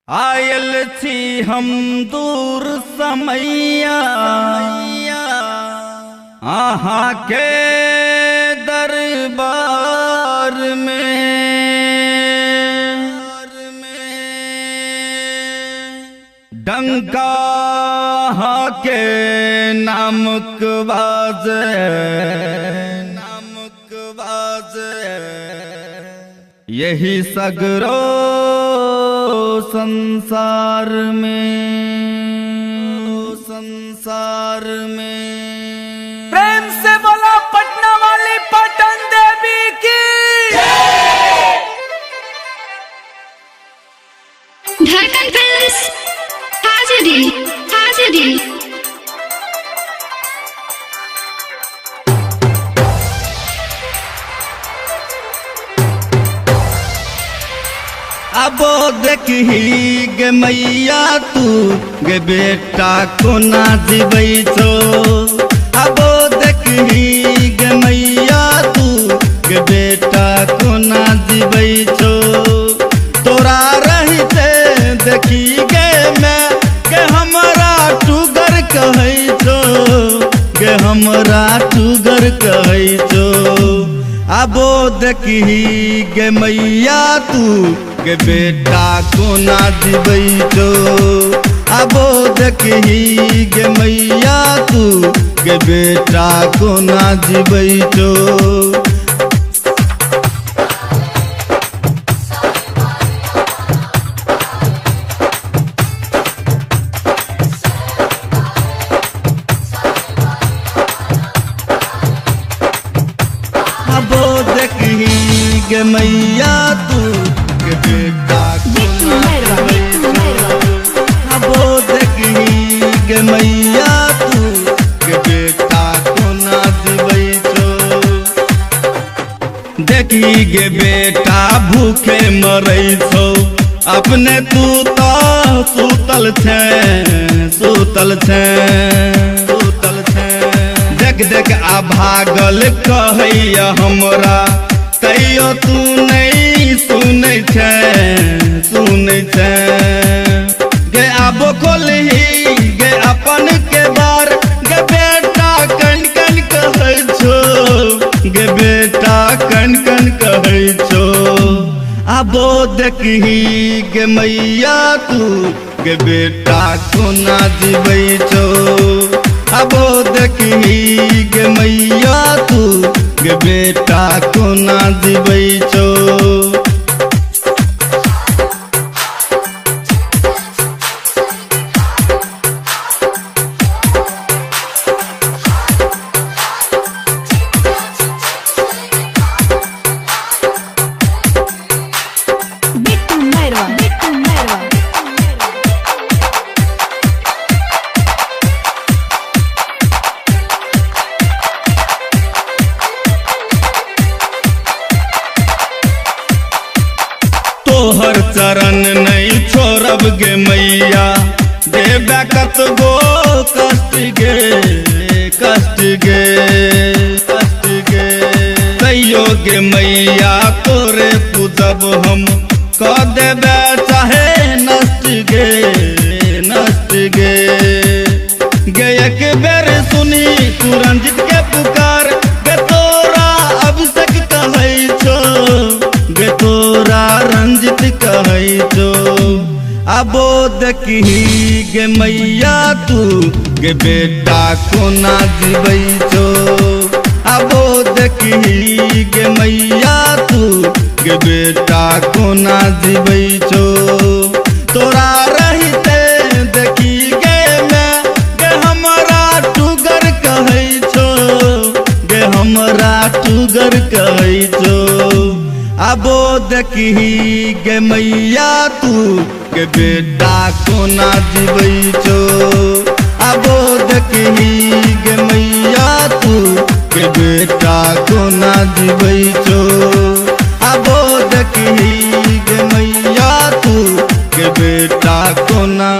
आयल थी हम दूर समैया आहा के दरबार में डंका के नामक बाज यही सगरो संसार में प्रेम से बोला पटना वाली पटन देवी की। ढाका पैलेस हाजिरी हाजिरी। अब देखी गे मैया तू गे बेटा को ना जीवै छो। अब देखी गे मैया तू गे बेटा को ना जीवै छो। तोरा रहते देखी गे मैं के हमरा टूगर कहै छो, गे हमरा टूगर कहै छो। आबो देखी गे मैया तू गे बेटा को ना जीवै छो। आबो देखी गे मैया तू गे बेटा को ना जीवै छो। आबो देखी गे मैया तू गे बेटा को ना जीवै छो। आबो देखी गे मैया तू गे बेटा को ना जीवै छो। देखी गे बेटा भूखे मरै छो, अपने तू तो सुतल छे। देख देख आ भागल कहैया हमरा, कहियो तू नहीं सुनै छे। गे आबो खोलही गे अपन के बार, गे बेटा कन कन कहै छो, गे बेटा कन कन कहै छो। आबो देखही गे मैया तू गे बेटा को ना जीवै छो। आबो देखी गे मैया तू गे बेटा को ना जीवै छो। तोहर चरण नहीं छोड़ब गे मैया, देबे कतगो कष्ट गे। कहियो गे मैया तोरे पूजब हम, क देबे चाहे नष्ट गे। गे एक बेर सुनी तू रंजित के पुकार, गे तोरा अभिषेक कहै छो, गे तोरा रंजित कहै छो। आबो देखी गे मैया तू गे बेटा को ना जीवै छो। आबो देखी गे मैया तू गे बेटा को ना जीवै छो। तोरा रहते देखी गे मैं गे हमरा टूगर कहै छो, गे हमरा टूगर कहै छो। आबो देखी गे मैया तू गे बेटा को ना जीवै छो। आबो देखी गे मैया तू गे बेटा को ना जीवै छो। आबो देखी गे मैया तू गे बेटा को ना